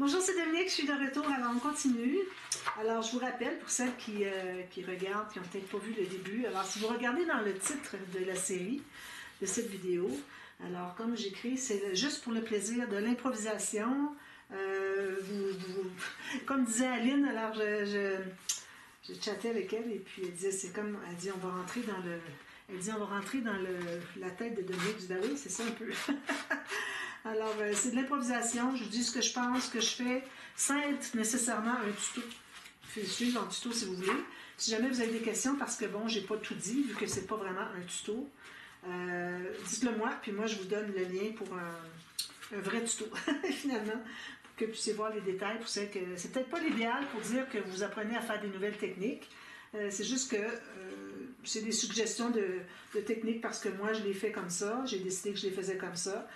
Bonjour, c'est Dominique, je suis de retour, alors on continue. Alors je vous rappelle, pour celles qui regardent, qui n'ont peut-être pas vu le début, alors si vous regardez dans le titre de la série, de cette vidéo, alors comme j'écris, c'est juste pour le plaisir de l'improvisation. Comme disait Aline, alors je chattais avec elle et puis elle disait, c'est comme, elle dit on va rentrer dans le... Elle dit on va rentrer dans la tête de Dominique Dubé, c'est ça un peu. Alors, c'est de l'improvisation. Je vous dis ce que je pense, ce que je fais, sans être nécessairement un tuto. Faites suivre en tuto si vous voulez. Si jamais vous avez des questions, parce que bon, j'ai pas tout dit, vu que c'est pas vraiment un tuto, dites-le moi, puis moi, je vous donne le lien pour un vrai tuto, finalement, pour que vous puissiez voir les détails. Pour c'est peut-être pas l'idéal pour dire que vous apprenez à faire des nouvelles techniques. C'est juste que c'est des suggestions de techniques parce que moi, je l'ai fait comme ça. J'ai décidé que je les faisais comme ça,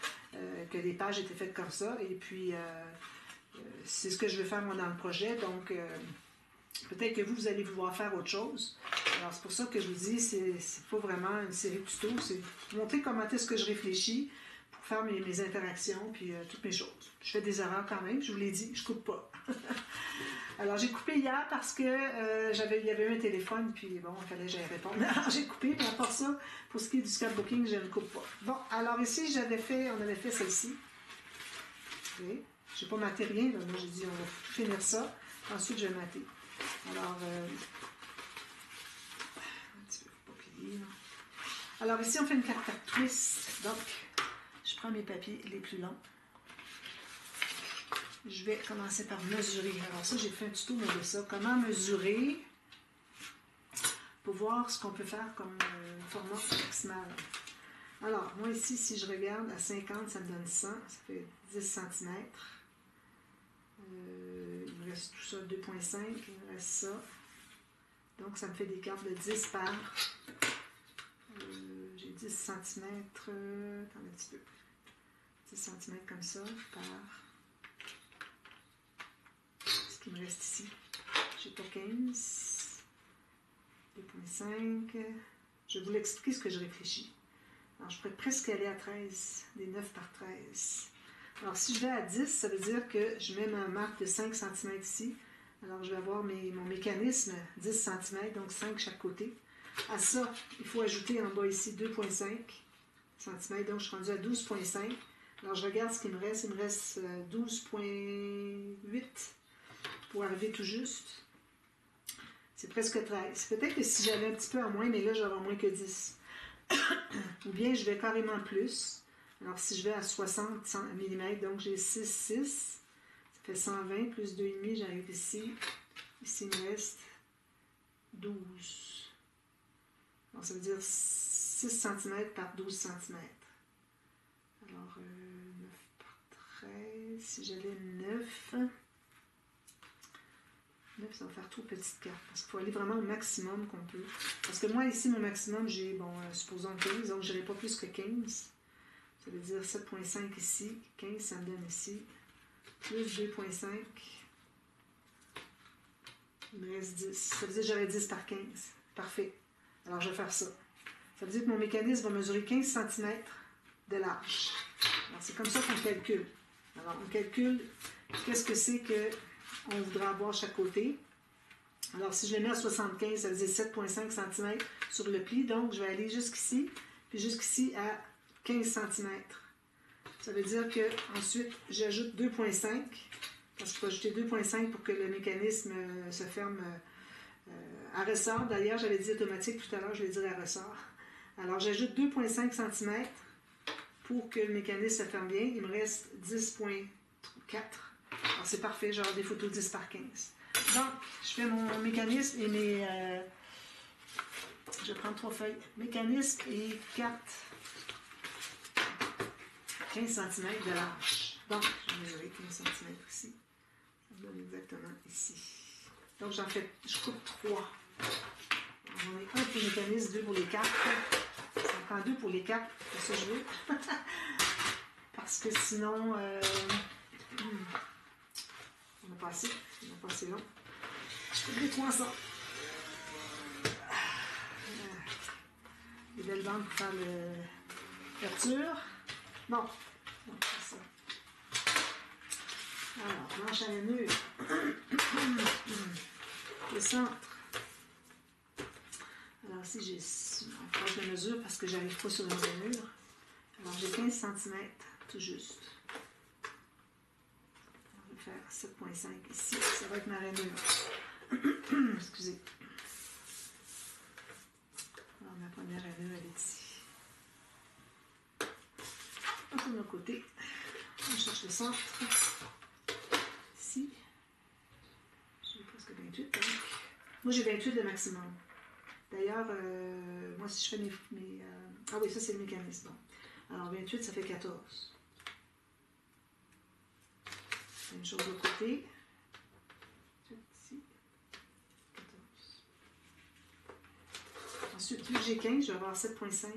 que les pages étaient faites comme ça. Et puis, c'est ce que je veux faire, moi, dans le projet. Donc, peut-être que vous allez vouloir faire autre chose. Alors, c'est pour ça que je vous dis, c'est pas vraiment une série de tutos. C'est pour montrer comment est-ce que je réfléchis pour faire mes interactions puis toutes mes choses. Je fais des erreurs quand même, je vous l'ai dit, je coupe pas. Alors, j'ai coupé hier parce que il y avait eu un téléphone, puis bon, il fallait que j'aille répondre. Alors, j'ai coupé, mais à part ça, pour ce qui est du scrapbooking, je ne coupe pas. Bon, alors ici, on avait fait celle-ci. Okay. Je n'ai pas maté rien, là. Moi j'ai dit, on va finir ça. Ensuite, je vais mater. Alors, un petit peu, faut pas plier, là. Alors ici, on fait une calculatrice. Donc, je prends mes papiers les plus longs. Je vais commencer par mesurer. Alors ça, j'ai fait un tuto de ça. Comment mesurer pour voir ce qu'on peut faire comme format maximal. Alors, moi ici, si je regarde à 50, ça me donne 100. Ça fait 10 cm. Il me reste tout ça, 2,5. Il me reste ça. Donc, ça me fait des cartes de 10 par... j'ai 10 cm. Attends un petit peu. 10 cm comme ça par... Ce qui me reste ici. J'ai pas 15. 2,5. Je vais vous l'expliquer ce que je réfléchis. Alors, je pourrais presque aller à 13. Des 9 par 13. Alors, si je vais à 10, ça veut dire que je mets ma marque de 5 cm ici. Alors, je vais avoir mon mécanisme 10 cm, donc 5 chaque côté. À ça, il faut ajouter en bas ici 2,5 cm, donc je suis rendue à 12,5. Alors, je regarde ce qu'il me reste. Il me reste 12,8 pour arriver tout juste. C'est presque 13. Peut-être que si j'avais un petit peu en moins, mais là, j'aurais moins que 10. Ou bien, je vais carrément plus. Alors, si je vais à 60 mm, donc j'ai 6,6. Ça fait 120 plus 2,5, j'arrive ici. Ici, il me reste 12. Alors, ça veut dire 6 cm par 12 cm. Alors, 9 par 13. Si j'avais 9... 9, ça va faire trop petite carte. Parce qu'il faut aller vraiment au maximum qu'on peut. Parce que moi, ici, mon maximum, j'ai, bon, supposons 15, donc je n'irai pas plus que 15. Ça veut dire 7,5 ici. 15, ça me donne ici. Plus 2,5. Il me reste 10. Ça veut dire que j'aurais 10 par 15. Parfait. Alors, je vais faire ça. Ça veut dire que mon mécanisme va mesurer 15 cm de large. Alors, c'est comme ça qu'on calcule. Alors, on calcule qu'est-ce que c'est qu'on voudra avoir à chaque côté. Alors, si je le mets à 75, ça veut dire 7,5 cm sur le pli. Donc, je vais aller jusqu'ici, puis jusqu'ici à 15 cm. Ça veut dire que ensuite j'ajoute 2,5, parce qu'il faut ajouter 2,5 pour que le mécanisme se ferme à ressort. D'ailleurs, j'avais dit automatique tout à l'heure, je vais dire à ressort. Alors, j'ajoute 2,5 cm pour que le mécanisme se ferme bien. Il me reste 10,4. Alors, c'est parfait, j'aurai des photos 10 par 15. Donc, je fais mon mécanisme et mes... je vais prendre 3 feuilles. Mécanisme et carte 15 cm de large. Donc, je vais mesurer 15 cm ici. Ça me donne exactement ici. Donc, j'en fais... Je coupe 3. J'en ai un pour le mécanisme, 2 pour les cartes. Ça me prend 2 pour les cartes, c'est ça que je veux. Parce que sinon... on n'a pas assez long. Je coupe les 3 ensemble. Des belles bandes pour faire l'ouverture. Non, c'est ça. Alors, manche à rainure. Le centre. Alors ici, j'ai en proche de mesure parce que j'arrive pas sur une rainure. Alors j'ai 15 cm tout juste. On va faire 7,5 ici. Ça va être ma rainure. Excusez. Alors ma première rainure, elle est ici. On tourne de l'autre côté. On cherche le centre. Ici. J'ai presque 28. Donc. Moi, j'ai 28 le maximum. D'ailleurs, moi, si je fais mes ah oui, ça, c'est le mécanisme. Bon. Alors, 28, ça fait 14. Même chose de l'autre côté. Ici. 14. Ensuite, vu que j'ai 15, je vais avoir 7,5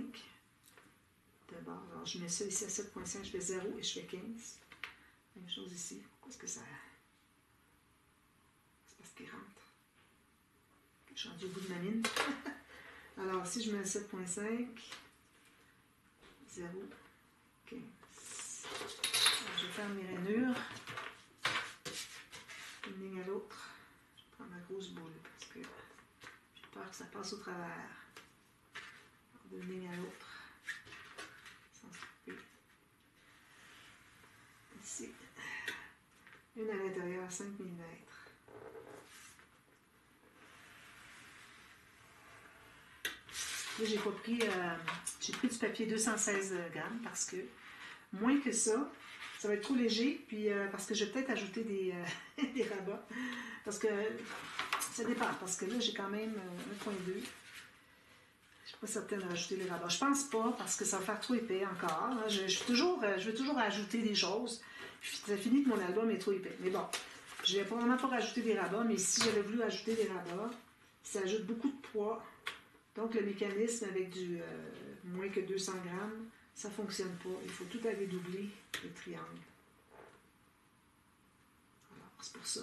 de bord. Alors, je mets ça ici à 7,5, je fais 0 et je fais 15. Même chose ici. Pourquoi est-ce que ça... C'est parce qu'il rentre. Je suis rendu au bout de ma mine. Alors, si je mets 7,5, 0, 15. Alors, je vais faire mes rainures. Une ligne à l'autre. Je vais prendre ma grosse boule parce que j'ai peur que ça passe au travers. D'une ligne à l'autre. Sans se couper. Ici. Une à l'intérieur, 5 mm. Là, j'ai pris du papier 216 grammes parce que moins que ça va être trop léger. Puis parce que je vais peut-être ajouter des rabats. Parce que ça dépend. Parce que là, j'ai quand même 1,2. Je ne suis pas certaine de rajouter les rabats. Je pense pas parce que ça va faire trop épais encore. Je vais toujours ajouter des choses. Puis ça finit que mon album est trop épais. Mais bon, je ne vais probablement pas rajouter des rabats. Mais si j'avais voulu ajouter des rabats, ça ajoute beaucoup de poids. Donc, le mécanisme avec du moins que 200 grammes, ça ne fonctionne pas. Il faut tout aller doubler les triangles. Alors, c'est pour ça.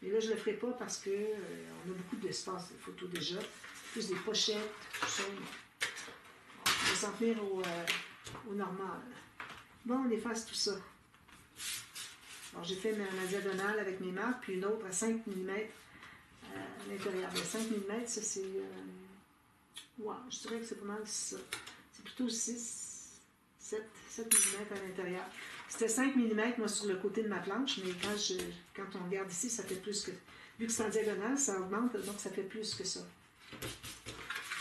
Mais là, je ne le ferai pas parce qu'on a beaucoup d'espace de photos déjà. Plus des pochettes, tout ça. On va s'en tenir au normal. Bon, on efface tout ça. Alors, j'ai fait ma diagonale avec mes marques, puis une autre à 5 mm à l'intérieur. 5 mm, ça c'est... wow, je dirais que c'est pas mal ça. C'est plutôt 6, 7 mm à l'intérieur. C'était 5 mm, moi, sur le côté de ma planche, mais quand on regarde ici, ça fait plus que... Vu que c'est en diagonale, ça augmente, donc ça fait plus que ça.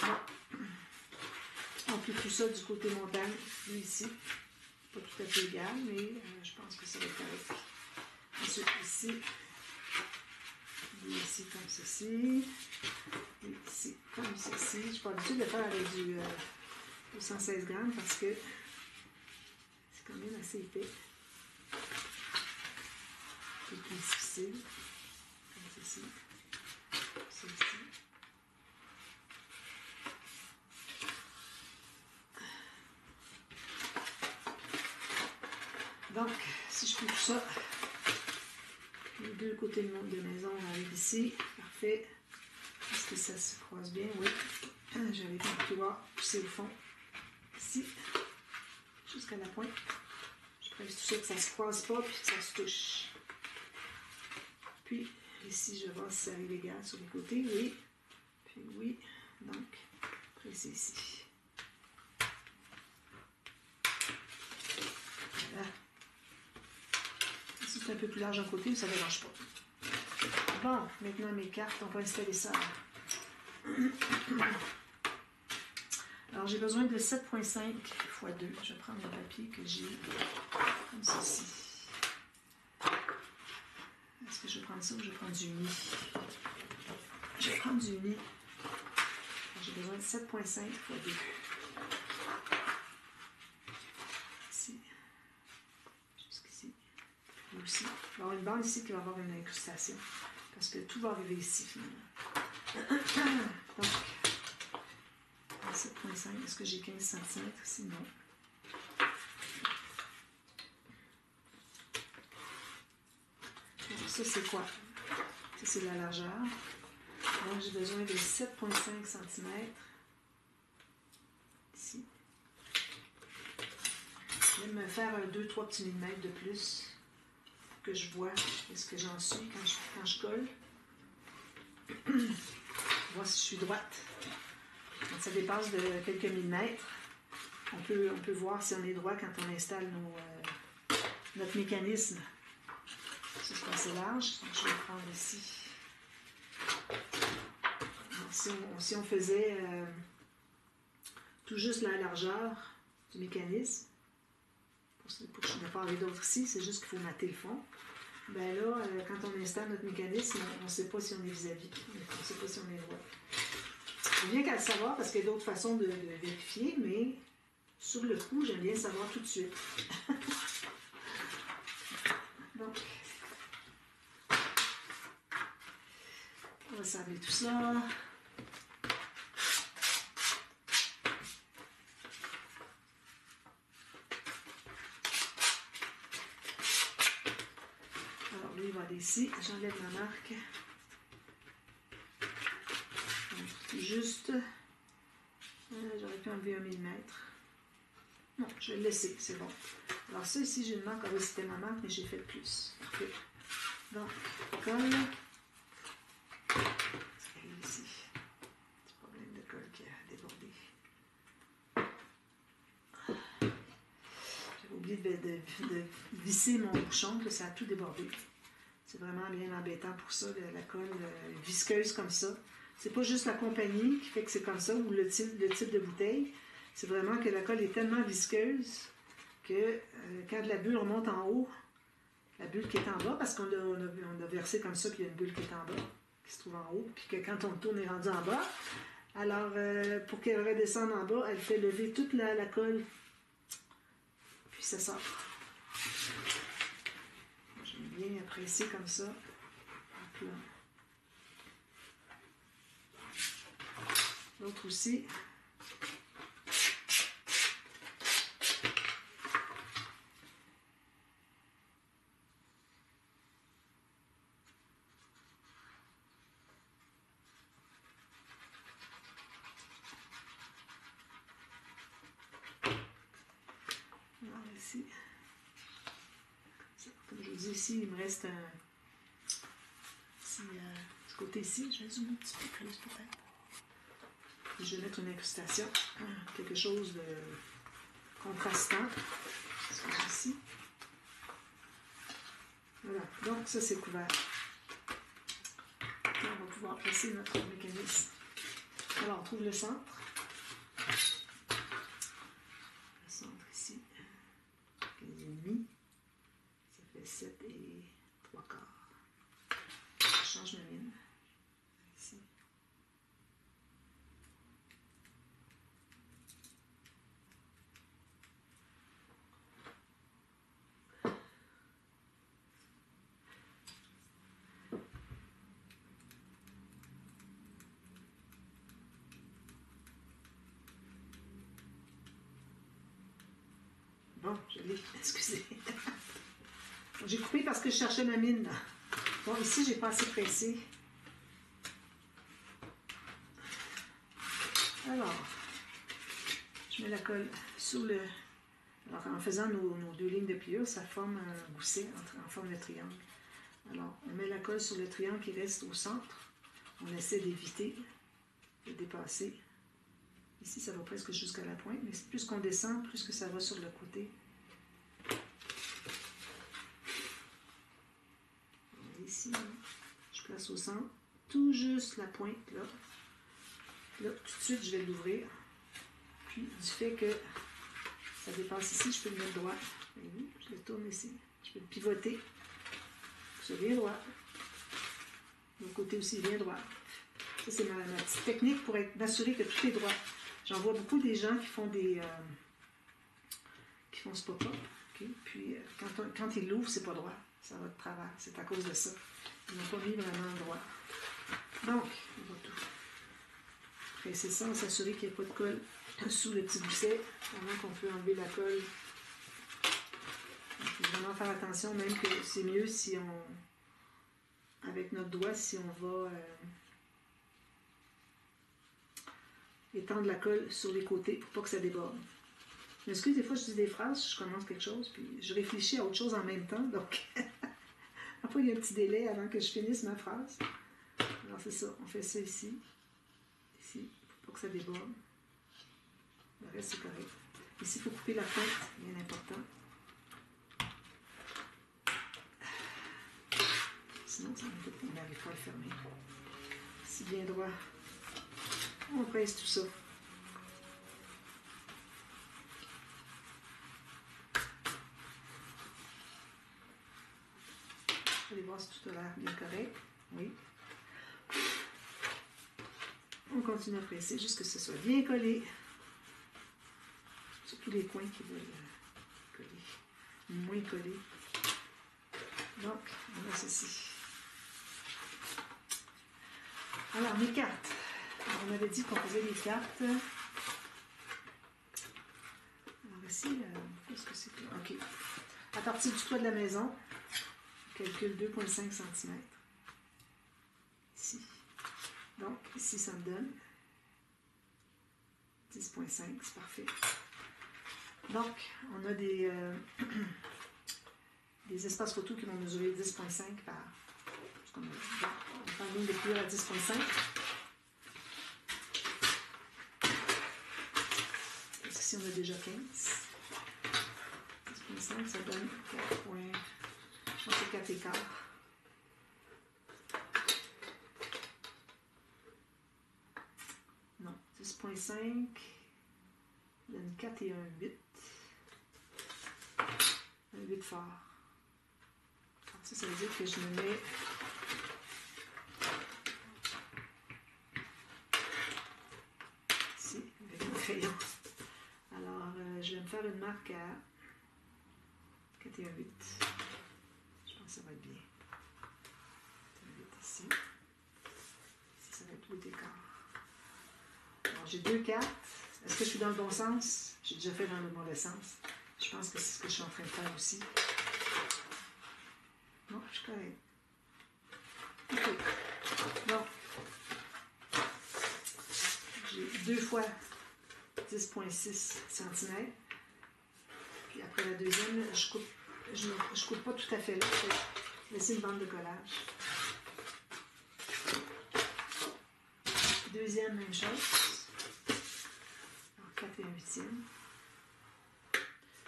Bon. On plie tout ça du côté montagne, lui ici. Pas tout à fait égal, mais je pense que ça va être correct. Ensuite, ici. Ici comme ceci, et ici comme ceci. Je suis pas habituée de le faire avec du 216 grammes parce que c'est quand même assez épais. C'est plus difficile, comme ceci, ceci. Donc, si je fais tout ça, les deux côtés de maison, on arrive ici. Parfait. Est-ce que ça se croise bien? Oui. J'avais un couloir poussé au fond. Ici. Jusqu'à la pointe. Je presse tout ça, que ça ne se croise pas puis que ça se touche. Puis, ici, je vais voir si ça arrive égal sur les côtés. Oui. Puis oui. Donc, presser ici. Voilà. C'est un peu plus large d'un côté, mais ça ne dérange pas. Bon, maintenant mes cartes, on va installer ça. Alors j'ai besoin de 7,5 x 2. Je vais prendre le papier que j'ai comme ceci. Est-ce que je vais prendre ça ou je vais prendre du uni? Je vais prendre du uni. J'ai besoin de 7,5 x 2. Ici. Jusqu'ici. Et aussi. Il va y avoir une bande ici qui va avoir une incrustation. Parce que tout va arriver ici, finalement. Donc, 7,5. Est-ce que j'ai 15 cm ici? Non. Donc, ça, c'est quoi? Ça, c'est la largeur. Donc, j'ai besoin de 7,5 cm. Ici. Je vais me faire 2-3 petits millimètres de plus. pour que je vois ce que j'en suis quand je colle. Voir si je suis droite. Quand ça dépasse de quelques millimètres, on peut voir si on est droit quand on installe notre mécanisme. Ça, c'est assez large, donc je vais le prendre ici. Alors, si on faisait tout juste la largeur du mécanisme, pour que je n'ai pas enlevé d'autres ici, c'est juste qu'il faut mater le fond. Ben là, quand on installe notre mécanisme, on ne sait pas si on est vis-à-vis, on ne sait pas si on est droit. C'est bien qu'à le savoir parce qu'il y a d'autres façons de vérifier, mais sur le coup, j'aime bien savoir tout de suite. Donc, on va sabler tout ça. Alors, lui, il va aller ici. J'enlève ma marque. Donc, juste, j'aurais pu enlever 1 millimètre. Non, je vais le laisser, c'est bon. Alors ça, ici, j'ai une marque. Ah oui, c'était ma marque, mais j'ai fait plus. Parfait. Donc, colle. Ici. Petit problème de colle qui a débordé. J'avais oublié de visser mon bouchon, que ça a tout débordé. C'est vraiment bien embêtant pour ça, la colle visqueuse comme ça. C'est pas juste la compagnie qui fait que c'est comme ça, ou le type de bouteille. C'est vraiment que la colle est tellement visqueuse que quand la bulle remonte en haut, la bulle qui est en bas, parce qu'on a versé comme ça, puis il y a une bulle qui est en bas, qui se trouve en haut, puis que quand on tourne, elle est rendue en bas. Alors, pour qu'elle redescende en bas, elle fait lever toute la colle, puis ça sort. J'aime bien presser comme ça. Hop là. L'autre aussi. Alors ici. Comme je vous dis ici, il me reste un petit côté ici. Je vais zoomer un petit peu plus peut-être. Je vais mettre une incrustation, quelque chose de contrastant. Ce que j'ai ici. Voilà, donc ça c'est couvert. Là, on va pouvoir placer notre mécanisme. Alors on trouve le centre. Le centre ici, 15,5. Ça fait 7 et 3 quarts. Je change ma mine. Ici. Bon, je l'ai. Excusez. J'ai coupé parce que je cherchais ma mine. Bon, ici, j'ai pas assez pressé. Alors, je mets la colle sur le... Alors, en faisant nos 2 lignes de pliure, ça forme un gousset en forme de triangle. Alors, on met la colle sur le triangle qui reste au centre. On essaie d'éviter de dépasser. Ici, ça va presque jusqu'à la pointe, mais plus qu'on descend, plus que ça va sur le côté. Ici, je place au centre, tout juste la pointe, là. Là, tout de suite, je vais l'ouvrir. Puis, du fait que ça dépasse ici, je peux le mettre droit. Voyez-vous, je le tourne ici. Je peux le pivoter. C'est bien droit. L'autre côté aussi, bien droit. Ça, c'est ma petite technique pour m'assurer que tout est droit. J'en vois beaucoup des gens qui font qui font ce pop-up. Okay? Puis, quand ils l'ouvrent, c'est pas droit. Ça va de travers. C'est à cause de ça. Ils n'ont pas mis vraiment droit. Donc, on va tout presser ça, s'assurer qu'il n'y ait pas de colle sous le petit gousset, avant qu'on peut enlever la colle. Il faut vraiment faire attention, même que c'est mieux si on, avec notre doigt, si on va étendre la colle sur les côtés pour pas que ça déborde. Je m'excuse, des fois je dis des phrases, je commence quelque chose, puis je réfléchis à autre chose en même temps, donc Après, il y a un petit délai avant que je finisse ma phrase. Alors, c'est ça. On fait ça ici. Ici, pour pas que ça déborde. Le reste, c'est correct. Ici, il faut couper la pointe, bien important. Sinon, on n'arrive pas à le fermer. Si bien droit. On presse tout ça. Allez voir si tout a l'air bien correct. Oui. On continue à presser jusqu'à ce que ce soit bien collé. Surtout les coins qui veulent coller. Moins collés. Donc, on a ceci. Alors, mes cartes. Alors, on avait dit qu'on faisait des cartes. Alors ici, qu'est-ce que c'est que... OK. À partir du toit de la maison, on calcule 2,5 cm. Ici. Donc, ici, ça me donne 10,5, c'est parfait. Donc, on a des espaces photos qui vont mesurer 10,5 par... On prend une ligne de couleur à 10,5. Ici, on a déjà 15. 10,5, ça donne 4 écarts. Non, 10,5 donne 4 et 1, 8. Un 8 fort. Alors ça veut dire que je me mets... ici, avec mon crayon. Alors, je vais me faire une marque à 4 et 1, 8. Je pense que ça va être bien. 8 ici. Ici, ça va être 8 écarts. Alors, j'ai 2 cartes. Est-ce que je suis dans le bon sens? J'ai déjà fait dans le mauvais sens. Je pense que c'est ce que je suis en train de faire aussi. Non, je suis correct. OK. Bon. J'ai 2 fois 10,6 cm. Puis après la deuxième, je coupe pas tout à fait là. Je vais laisser une bande de collage. Deuxième, même chose. Alors, 4 et 1 huitième.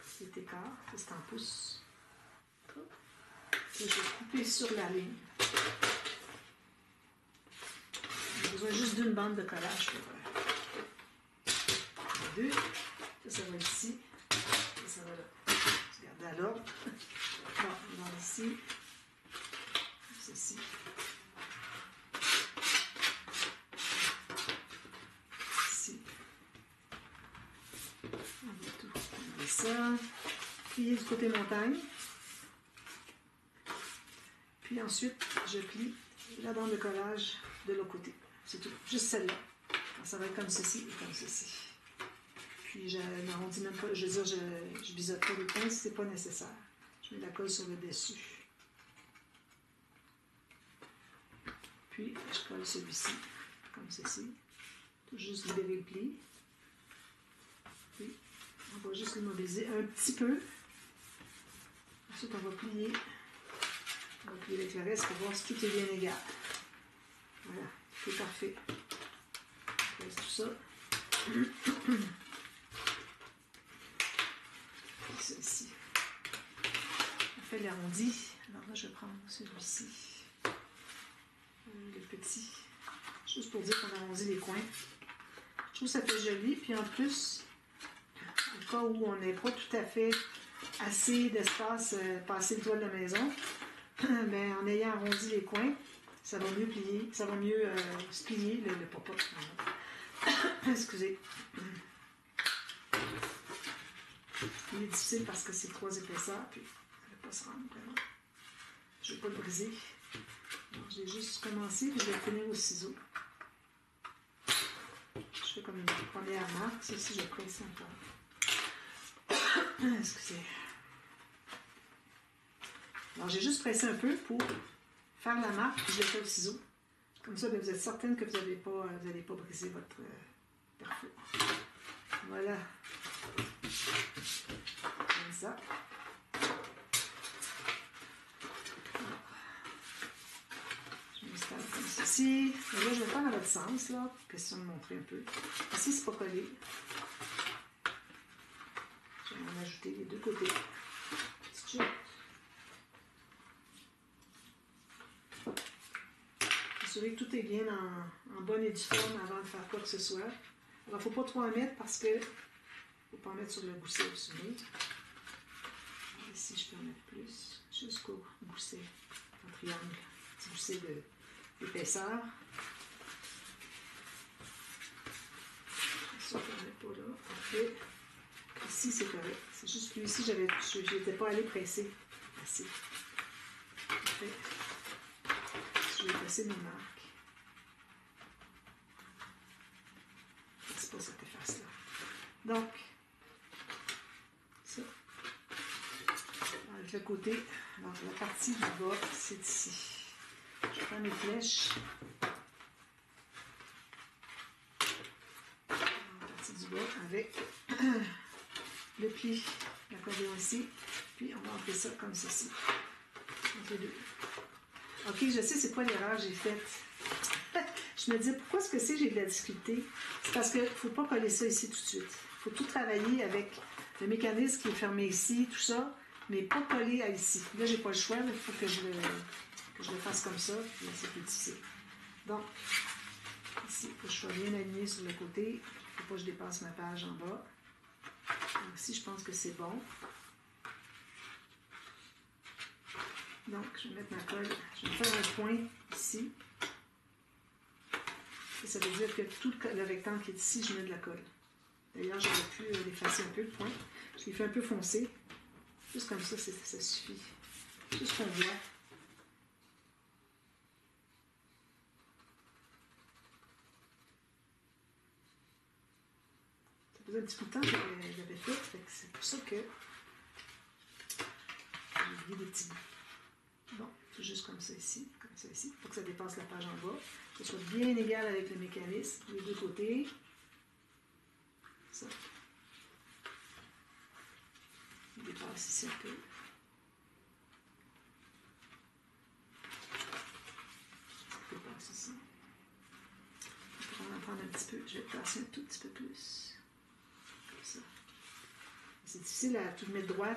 C'est écart, ça c'est en pouces. Et je vais couper sur la ligne. J'ai besoin juste d'une bande de collage pour deux. Ça va ici. Ça va là. Regardez à l'ordre. Bon, on va ici. Ceci. Ici. On va tout. On va ça. Plier du côté montagne. Puis ensuite, je plie la bande de collage de l'autre côté. C'est tout. Juste celle-là. Ça va être comme ceci et comme ceci. Puis je n'arrondis même pas. Je veux dire, je biseaute pas les coins si ce n'est pas nécessaire. Je mets la colle sur le dessus. Puis je colle celui-ci, comme ceci. Tout juste libérer le pli. Puis on va juste l'immobiliser un petit peu. Ensuite, on va plier. On va plier avec le reste pour voir si tout est bien égal. Voilà, c'est parfait. On pèse tout ça. Ça ici. On fait l'arrondi. Alors là, je vais prendre celui-ci. Le petit. Juste pour dire qu'on arrondit les coins. Je trouve que ça fait joli. Puis en plus, au cas où on n'est pas tout à fait assez d'espace passer le toit de la maison, ben, en ayant arrondi les coins, ça va mieux plier, ça va mieux se plier le pop-up. Excusez. Il est difficile parce que c'est 3 épaisseurs, puis ça ne va pas se rendre vraiment. Je ne vais pas le briser. J'ai juste commencé, puis je vais finir au ciseau. Je fais comme une première marque. Ceci, je vais presser encore. Excusez. Alors, j'ai juste pressé un peu pour faire la marque, puis je l'ai fait au ciseau. Comme ça, bien, vous êtes certaine que vous n'allez pas briser votre perfo. Voilà. Comme ça. installe comme ceci. Et là, je vais faire à l'autre sens, là. Question de montrer un peu. Ici, c'est pas collé. Je vais en ajouter les deux côtés. Assurer que tout est bien en bonne et due forme avant de faire quoi que ce soit. Alors, il ne faut pas trop en mettre parce que il ne faut pas en mettre sur le gousset au sommet. Ici, je peux en mettre plus jusqu'au gousset en triangle. Petit gousset d'épaisseur. Ça, on ne met pas là. Parfait. Ici, c'est correct. C'est juste que ici, je n'étais pas allée presser assez. Parfait. Je vais passer mes marques. C'est pas cette efface-là. Donc, ça. Avec le côté, donc la partie du bas, c'est ici. Je prends mes flèches. La partie du bas avec le pli, l'accordéon ici. Puis on va entrer ça comme ceci. Entre les deux. Ok, je sais c'est quoi l'erreur que j'ai faite. Je me dis pourquoi est-ce que j'ai de la difficulté? C'est parce qu'il ne faut pas coller ça ici tout de suite. Il faut tout travailler avec le mécanisme qui est fermé ici, tout ça, mais pas coller à ici. Là, j'ai pas le choix, il faut que je le fasse comme ça, puis c'est plus difficile. Donc, ici, il faut que je sois bien aligné sur le côté. Il ne faut pas que je dépasse ma page en bas. Donc, ici, je pense que c'est bon. Donc, je vais mettre ma colle. Je vais faire un point ici. Et ça veut dire que tout le rectangle qui est ici, je mets de la colle. D'ailleurs, j'aurais pu l'effacer un peu, le point. Je l'ai fait un peu foncé. Juste comme ça, ça suffit. Juste qu'on voit. Ça faisait un petit peu de temps que j'avais fait. C'est pour ça que j'ai oublié des petits bouts. Bon, c'est juste comme ça ici, Il faut que ça dépasse la page en bas. Que ce soit bien égal avec le mécanisme, les deux côtés. Ça. Il dépasse ici un peu. Il dépasse ici. On va en prendre un petit peu. Je vais passer un tout petit peu plus. Comme ça. C'est difficile à tout mettre droit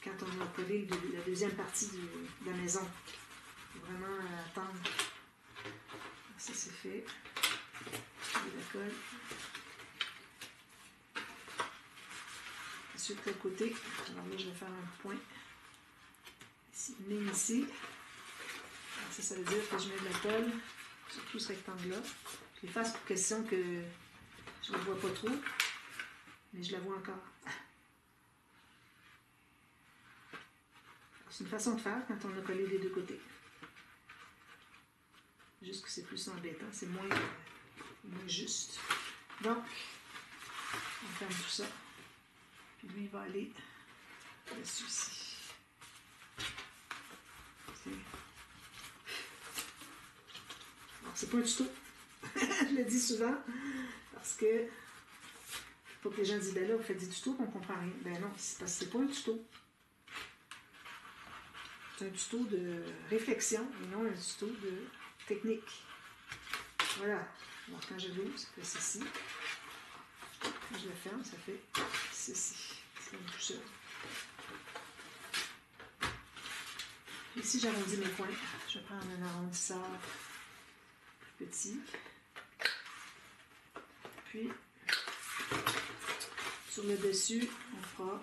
quand on a collé la deuxième partie de la maison. Il faut vraiment attendre. Ça, c'est fait. Et la colle. Ensuite, de l'autre côté. Alors là, je vais faire un point. Ici, une ligne ici. Alors ça veut dire que je mets de la colle sur tout ce rectangle-là. Je l'efface pour question que je ne la vois pas trop, mais je la vois encore. C'est une façon de faire quand on a collé les deux côtés. Juste que c'est plus embêtant, c'est moins juste. Donc, on ferme tout ça. Puis lui, il va aller dessus ici. Alors, c'est pas un tuto. Je le dis souvent, parce que faut que les gens disent, ben là, vous faites des tutos, on ne comprend rien. Ben non, c'est parce que c'est pas un tuto. C'est un tuto de réflexion et non un tuto de technique. Voilà. Alors, quand je l'ouvre, ça fait ceci. Quand je le ferme, ça fait ceci. C'est tout seul. Ici, j'arrondis mes points. Je vais prendre un arrondisseur plus petit. Puis, sur le dessus, on fera...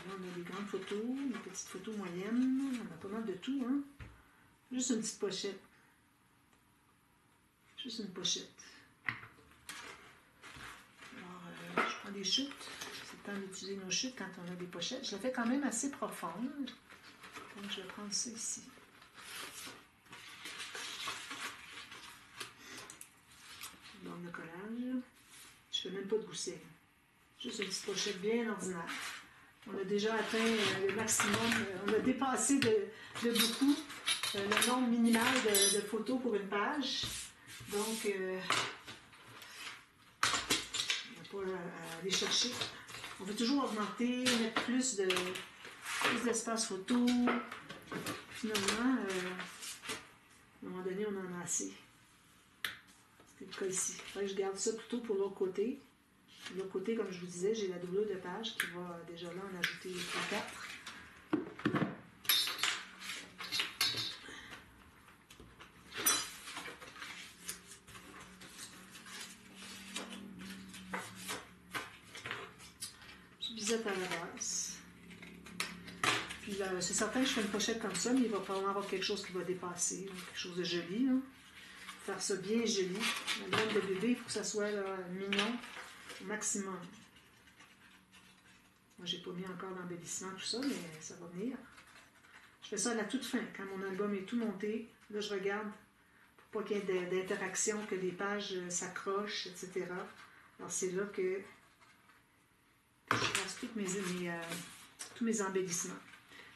Là, on a des grandes photos, des petites photos moyennes. On a pas mal de tout, hein? Juste une petite pochette. Juste une pochette. Alors, je prends des chutes. C'est le temps d'utiliser nos chutes quand on a des pochettes. Je la fais quand même assez profonde. Donc, je vais prendre ça ici. Bande de collage. Je fais même pas de gousset. Juste une petite pochette bien ordinaire. On a déjà atteint le maximum. On a dépassé de beaucoup le nombre minimal de photos pour une page. Donc, on n'a pas à aller chercher. On veut toujours augmenter, mettre plus de plus d'espace photo. Finalement, à un moment donné, on en a assez. C'est le cas ici. Il faudrait que je garde ça plutôt pour l'autre côté. De l'autre côté, comme je vous disais, j'ai la doublure de page qui va déjà là en ajouter 3-4. Je bisette à la base. Puis là, c'est certain que je fais une pochette comme ça, mais il va probablement avoir quelque chose qui va dépasser, quelque chose de joli. Hein. Faire ça bien joli. La laine de bébé, il faut que ça soit là, mignon au maximum. Moi, j'ai pas mis encore d'embellissement, tout ça, mais ça va venir. Je fais ça à la toute fin, quand mon album est tout monté. Là, je regarde pour pas qu'il y ait d'interaction, que les pages s'accrochent, etc. Alors, c'est là que je passe tous mes embellissements.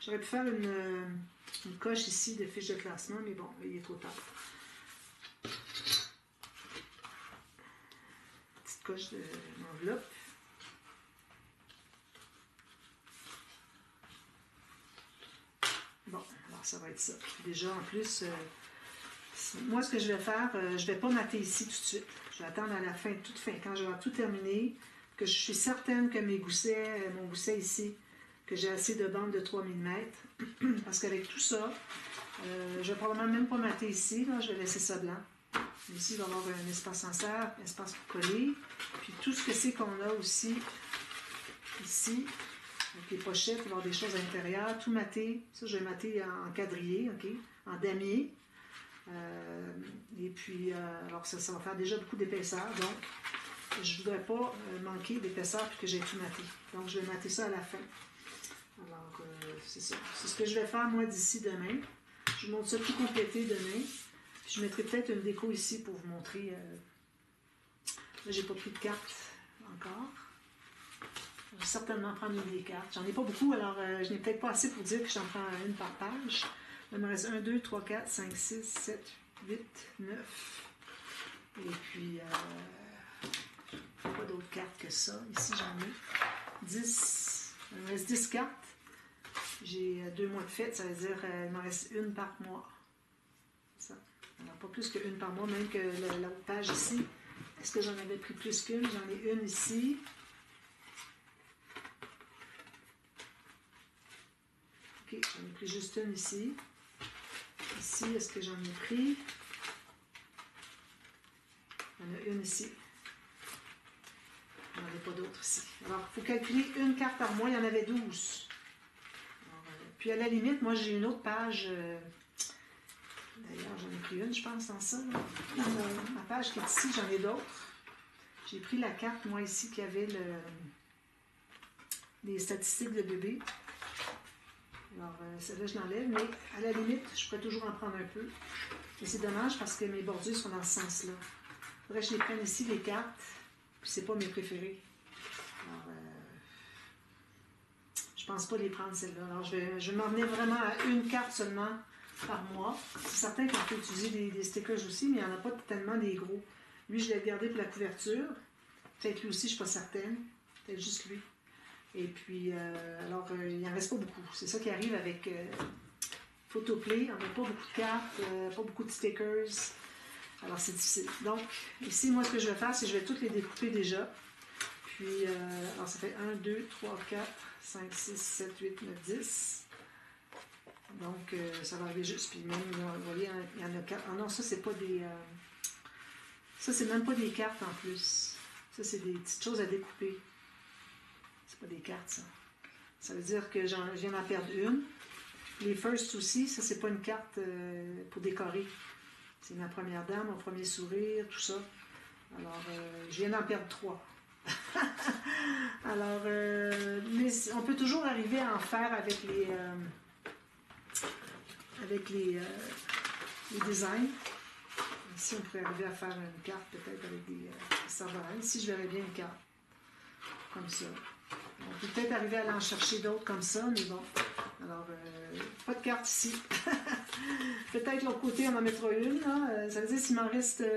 J'aurais pu faire une coche ici de fiche de classement, mais bon, il est trop tard. Petite coche d'enveloppe. Bon, alors ça va être ça. Déjà, en plus, moi, ce que je vais faire, je ne vais pas mater ici tout de suite. Je vais attendre à la fin, toute fin, quand je vais tout terminer, que je suis certaine que mon gousset ici, que j'ai assez de bande de 3 mm. Parce qu'avec tout ça, je ne vais probablement même pas mater ici. Là, je vais laisser ça blanc. Ici, il va y avoir un espace en serre, un espace pour coller. Puis tout ce que c'est qu'on a aussi ici, avec les pochettes, il va y avoir des choses à l'intérieur, tout maté. Ça, je vais mater en quadrillé, OK? En damier. Et puis, alors ça va faire déjà beaucoup d'épaisseur. Donc, je ne voudrais pas manquer d'épaisseur puis que j'ai tout maté. Donc, je vais mater ça à la fin. Alors, c'est ça. C'est ce que je vais faire, moi, d'ici demain. Je vous montre ça tout complété demain. Puis je mettrai peut-être une déco ici pour vous montrer. Là, j'ai pas pris de carte encore. Je vais certainement prendre une des cartes. J'en ai pas beaucoup, alors je n'ai peut-être pas assez pour dire que j'en prends une par page. Il me reste 1, 2, 3, 4, 5, 6, 7, 8, 9. Et puis, pas d'autres cartes que ça. Ici, j'en ai 10. Il me reste 10 cartes. J'ai 2 mois de fête, ça veut dire il me reste une par mois. Ça. Alors, pas plus qu'une par mois, même que l'autre page ici. Est-ce que j'en avais pris plus qu'une? J'en ai une ici. Ok, j'en ai pris juste une ici. Ici, est-ce que j'en ai pris? Il y en a une ici. Il n'y en avait pas d'autres ici. Alors, il faut calculer une carte par mois. Il y en avait 12. Alors, puis, à la limite, moi, j'ai une autre page. D'ailleurs, j'en ai pris une, je pense, dans ça. Là. Dans ma page qui est ici, j'en ai d'autres. J'ai pris la carte, moi, ici, qui avait les statistiques de bébé. Alors, celle-là, je l'enlève, mais à la limite, je pourrais toujours en prendre un peu. Mais c'est dommage parce que mes bordures sont dans ce sens-là. Il faudrait que je les prenne ici, les cartes, puis c'est pas mes préférés. Alors, je pense pas les prendre, celles-là. Alors, je vais m'en venir vraiment à une carte seulement par mois. C'est certain qu'on peut utiliser des stickers aussi, mais il n'y en a pas tellement des gros. Lui, je l'ai gardé pour la couverture. Peut-être lui aussi, je ne suis pas certaine. Peut-être juste lui. Et puis, alors, il n'en reste pas beaucoup. C'est ça qui arrive avec Photoplay. On n'a pas beaucoup de cartes, pas beaucoup de stickers. Alors, c'est difficile. Donc, ici, moi, ce que je vais faire, c'est que je vais toutes les découper déjà. Puis, alors, ça fait 1, 2, 3, 4, 5, 6, 7, 8, 9, 10. Donc, ça va arriver juste. Puis même, vous voyez, il y en a 4. Ah non, ça, c'est pas des... ça, c'est même pas des cartes en plus. Ça, c'est des petites choses à découper. C'est pas des cartes, ça. Ça veut dire que je viens d'en perdre une. Les first aussi, ça, c'est pas une carte pour décorer. C'est ma première dame, mon premier sourire, tout ça. Alors, je viens d'en perdre 3. Alors, mais on peut toujours arriver à en faire avec les designs. Ici, on pourrait arriver à faire une carte peut-être avec des serveurs. Ici, je verrais bien une carte comme ça. On peut peut-être arriver à aller en chercher d'autres comme ça, mais bon. Alors, pas de carte ici. Peut-être l'autre côté, on en mettra une. Là. Ça veut dire s'il m'en reste 7.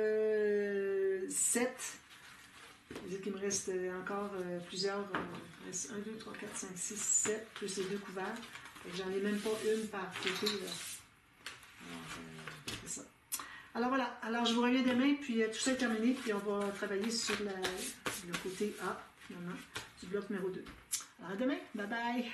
Ça veut dire qu'il me reste encore plusieurs. Il me reste 1, 2, 3, 4, 5, 6, 7, plus les 2 couverts. J'en ai même pas une par côté. Là. Alors, c'est ça. Alors voilà, alors je vous reviens demain, puis tout ça est terminé, puis on va travailler sur le côté A, finalement, du bloc numéro 2. Alors à demain, bye bye!